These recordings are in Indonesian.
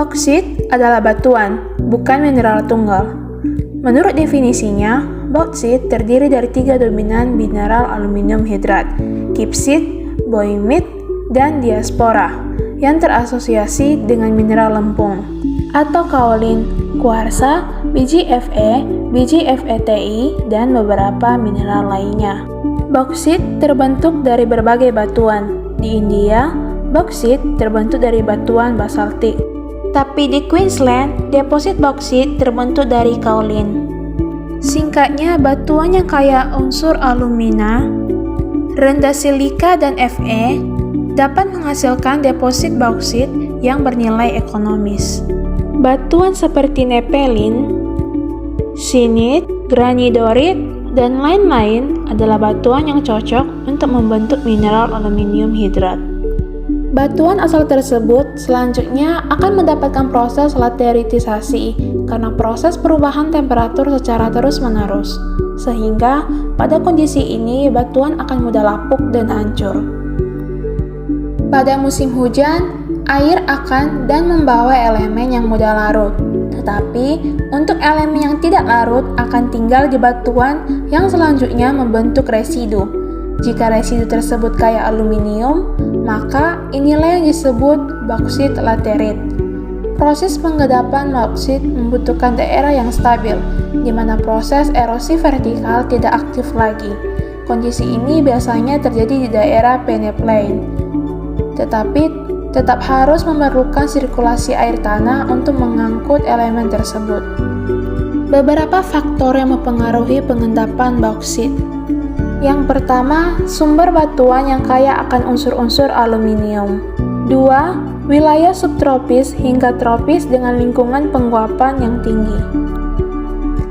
Bauksit adalah batuan, bukan mineral tunggal. Menurut definisinya, bauksit terdiri dari 3 dominan mineral aluminium hidrat, kipsit, boehmite, dan diaspora, yang terasosiasi dengan mineral lempung, atau kaolin, kuarsa, biji Fe, biji FeTi, dan beberapa mineral lainnya. Bauksit terbentuk dari berbagai batuan. Di India, bauksit terbentuk dari batuan basaltik. Tapi di Queensland, deposit bauksit terbentuk dari kaolin. Singkatnya, batuan yang kaya unsur alumina, rendah silika dan Fe dapat menghasilkan deposit bauksit yang bernilai ekonomis. Batuan seperti nepelin, sinit, granidorit, dan lain-lain adalah batuan yang cocok untuk membentuk mineral aluminium hidrat. Batuan asal tersebut selanjutnya akan mendapatkan proses lateritisasi karena proses perubahan temperatur secara terus-menerus, sehingga pada kondisi ini batuan akan mudah lapuk dan hancur. Pada musim hujan, air akan dan membawa elemen yang mudah larut, tetapi untuk elemen yang tidak larut akan tinggal di batuan yang selanjutnya membentuk residu. Jika residu tersebut kaya aluminium, maka inilah yang disebut bauksit laterit. Proses pengendapan bauksit membutuhkan daerah yang stabil, di mana proses erosi vertikal tidak aktif lagi. Kondisi ini biasanya terjadi di daerah peneplain, tetapi tetap harus memerlukan sirkulasi air tanah untuk mengangkut elemen tersebut. Beberapa faktor yang mempengaruhi pengendapan bauksit. Yang pertama, sumber batuan yang kaya akan unsur-unsur aluminium. 2. Wilayah subtropis hingga tropis dengan lingkungan pengguapan yang tinggi.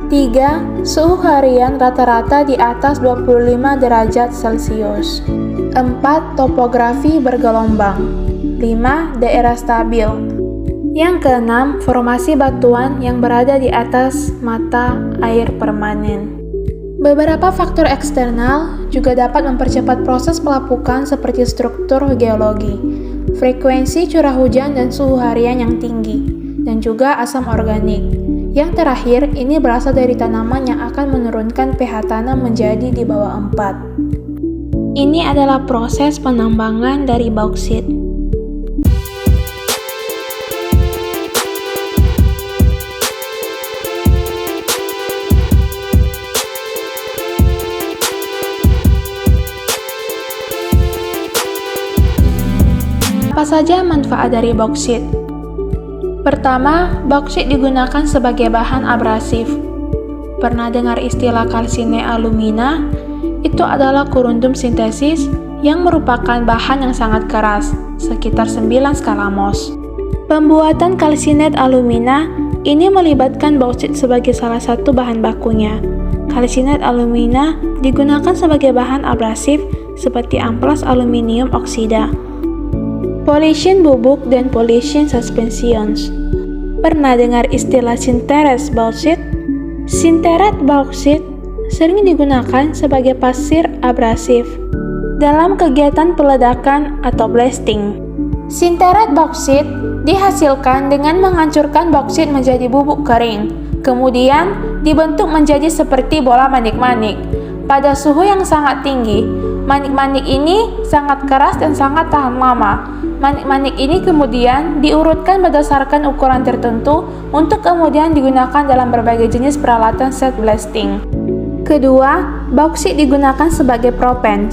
3. Suhu harian rata-rata di atas 25 derajat Celcius. 4. Topografi bergelombang. 5. Daerah stabil. Yang keenam, formasi batuan yang berada di atas mata air permanen. Beberapa faktor eksternal juga dapat mempercepat proses pelapukan seperti struktur geologi, frekuensi curah hujan dan suhu harian yang tinggi, dan juga asam organik. Yang terakhir, ini berasal dari tanaman yang akan menurunkan pH tanah menjadi di bawah 4. Ini adalah proses penambangan dari bauksit. Apa saja manfaat dari bauksit? Pertama, bauksit digunakan sebagai bahan abrasif. Pernah dengar istilah kalsine alumina? Itu adalah korundum sintesis yang merupakan bahan yang sangat keras, sekitar 9 skala Mohs. Pembuatan kalsinet alumina ini melibatkan bauksit sebagai salah satu bahan bakunya. Kalsinet alumina digunakan sebagai bahan abrasif seperti amplas aluminium oksida, polishing bubuk, dan polishing suspensions. Pernah dengar istilah sinteres bauksit? Sinterat bauksit sering digunakan sebagai pasir abrasif dalam kegiatan peledakan atau blasting. Sinterat bauksit dihasilkan dengan menghancurkan bauksit menjadi bubuk kering, kemudian dibentuk menjadi seperti bola manik-manik pada suhu yang sangat tinggi. Manik-manik ini sangat keras dan sangat tahan lama. Manik-manik ini kemudian diurutkan berdasarkan ukuran tertentu untuk kemudian digunakan dalam berbagai jenis peralatan set blasting. Kedua, bauksit digunakan sebagai propen.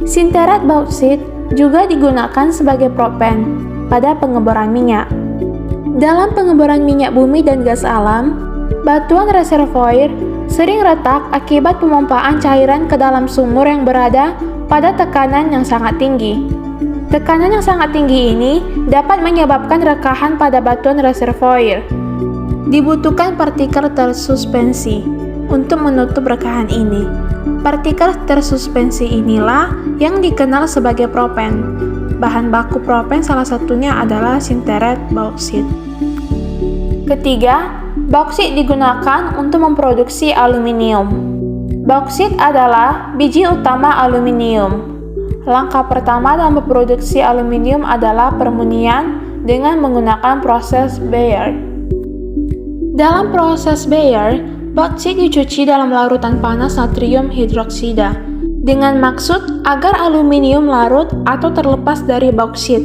Sinterat bauksit juga digunakan sebagai propen pada pengeboran minyak. Dalam pengeboran minyak bumi dan gas alam, batuan reservoir sering retak akibat pemompaan cairan ke dalam sumur yang berada pada tekanan yang sangat tinggi. Tekanan yang sangat tinggi ini dapat menyebabkan rekahan pada batuan reservoir. Dibutuhkan partikel tersuspensi untuk menutup rekahan ini. Partikel tersuspensi inilah yang dikenal sebagai propen. Bahan baku propen salah satunya adalah sinterat bauksit. Ketiga, bauksit digunakan untuk memproduksi aluminium. Bauksit adalah biji utama aluminium. Langkah pertama dalam memproduksi aluminium adalah permunian dengan menggunakan proses Bayer. Dalam proses Bayer, bauksit dicuci dalam larutan panas natrium hidroksida dengan maksud agar aluminium larut atau terlepas dari bauksit.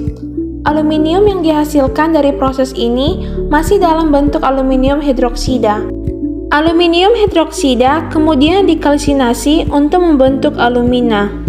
Aluminium yang dihasilkan dari proses ini masih dalam bentuk aluminium hidroksida. Aluminium hidroksida kemudian dikalsinasi untuk membentuk alumina.